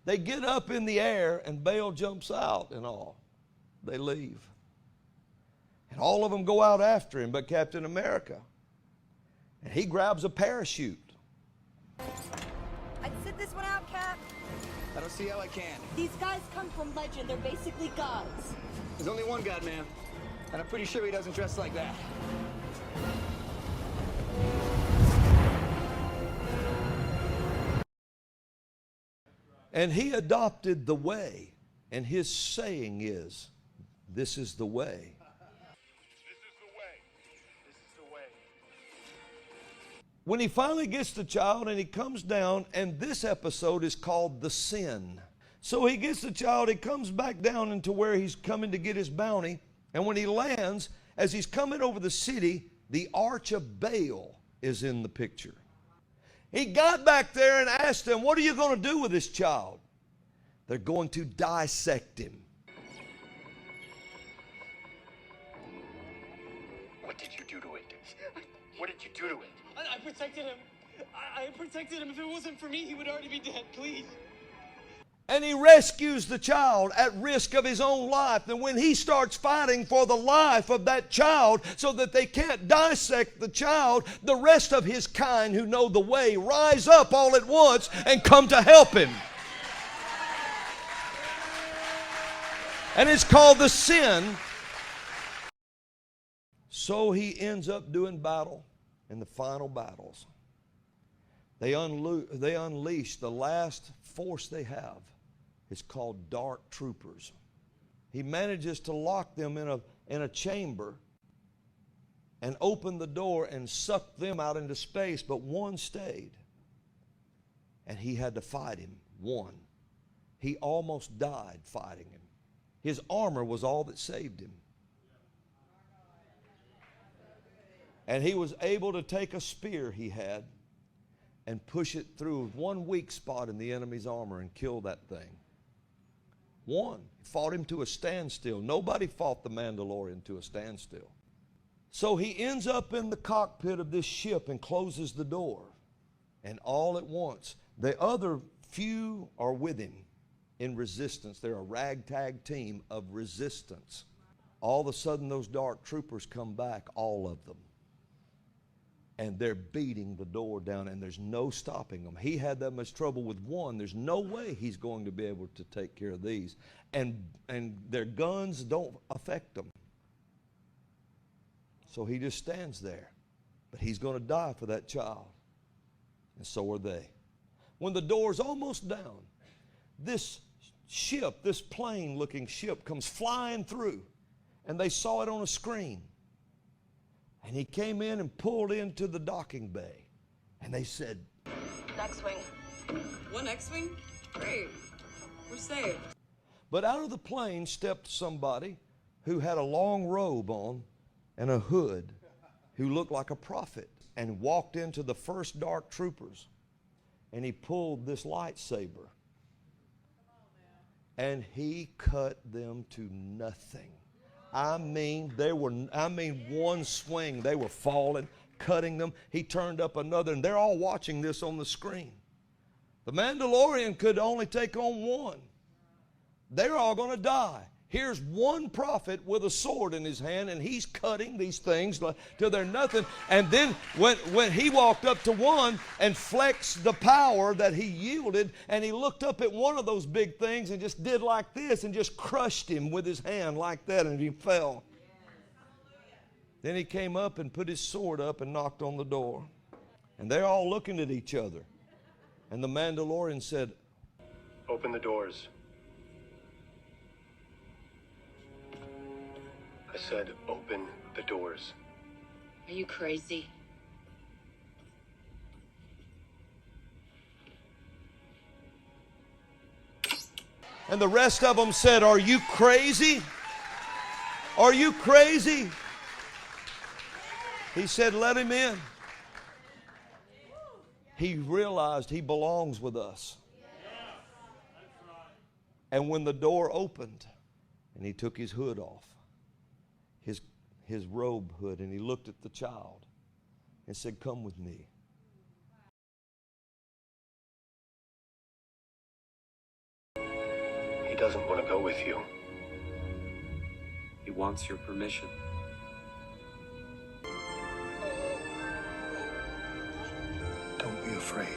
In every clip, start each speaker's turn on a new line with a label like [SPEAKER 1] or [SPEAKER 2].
[SPEAKER 1] They get up in the air and Baal jumps out and all. They leave. And all of them go out after him but Captain America. And he grabs a parachute.
[SPEAKER 2] I'd sit this one out, Cap.
[SPEAKER 3] I don't see how I can.
[SPEAKER 2] These guys come from legend. They're basically gods.
[SPEAKER 3] There's only one God, ma'am. And I'm pretty sure he doesn't dress like that.
[SPEAKER 1] And he adopted the way. And his saying is, this is the way. When he finally gets the child and he comes down, and this episode is called the sin. So he gets the child, he comes back down into where he's coming to get his bounty. And when he lands, as he's coming over the city, the arch of Baal is in the picture. He got back there and asked them, what are you going to do with this child? They're going to dissect him.
[SPEAKER 4] What did you do to it? What did you do to it?
[SPEAKER 5] I protected him. I protected him. If it wasn't for me, he would already be dead. Please.
[SPEAKER 1] And he rescues the child at risk of his own life. And when he starts fighting for the life of that child so that they can't dissect the child, the rest of his kind who know the way rise up all at once and come to help him. And it's called the sin. So he ends up doing battle in the final battles. They unleash the last force they have. It's called dark troopers. He manages to lock them in a chamber and open the door and suck them out into space, but one stayed. And he had to fight him. One. He almost died fighting him. His armor was all that saved him. And he was able to take a spear he had and push it through one weak spot in the enemy's armor and kill that thing. One. Fought him to a standstill. Nobody fought the Mandalorian to a standstill. So he ends up in the cockpit of this ship and closes the door. And all at once, the other few are with him in resistance. They're a ragtag team of resistance. All of a sudden, those dark troopers come back, all of them. And they're beating the door down, and there's no stopping them. He had that much trouble with one. There's no way he's going to be able to take care of these. And their guns don't affect them. So he just stands there. But he's going to die for that child. And so are they. When the door's almost down, this ship, this plane-looking ship, comes flying through. And they saw it on a screen. And he came in and pulled into the docking bay. And they said,
[SPEAKER 6] X-Wing. One X-Wing? Great. We're saved.
[SPEAKER 1] But out of the plane stepped somebody who had a long robe on and a hood, who looked like a prophet, and walked into the first dark troopers. And he pulled this lightsaber. And he cut them to nothing. I mean, one swing, they were falling, cutting them. He turned up another, and they're all watching this on the screen. The Mandalorian could only take on one. They're all going to die. Here's one prophet with a sword in his hand, and he's cutting these things till they're nothing. And then when he walked up to one and flexed the power that he yielded, and he looked up at one of those big things and just did like this and just crushed him with his hand like that, and he fell. Then he came up and put his sword up and knocked on the door. And they're all looking at each other. And the Mandalorian said,
[SPEAKER 4] Open the doors. I said, open the doors.
[SPEAKER 6] Are you crazy?
[SPEAKER 1] and the rest of them said, "Are you crazy? Are you crazy?" He said, "Let him in." He realized he belongs with us. And when the door opened and he took his hood off, his robe hood, and he looked at the child and said, "Come with me."
[SPEAKER 4] doesn't want to go with you.
[SPEAKER 7] He wants your permission.
[SPEAKER 4] Don't be afraid.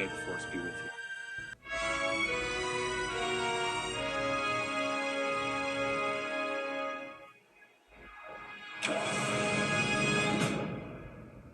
[SPEAKER 7] May the Force be with you.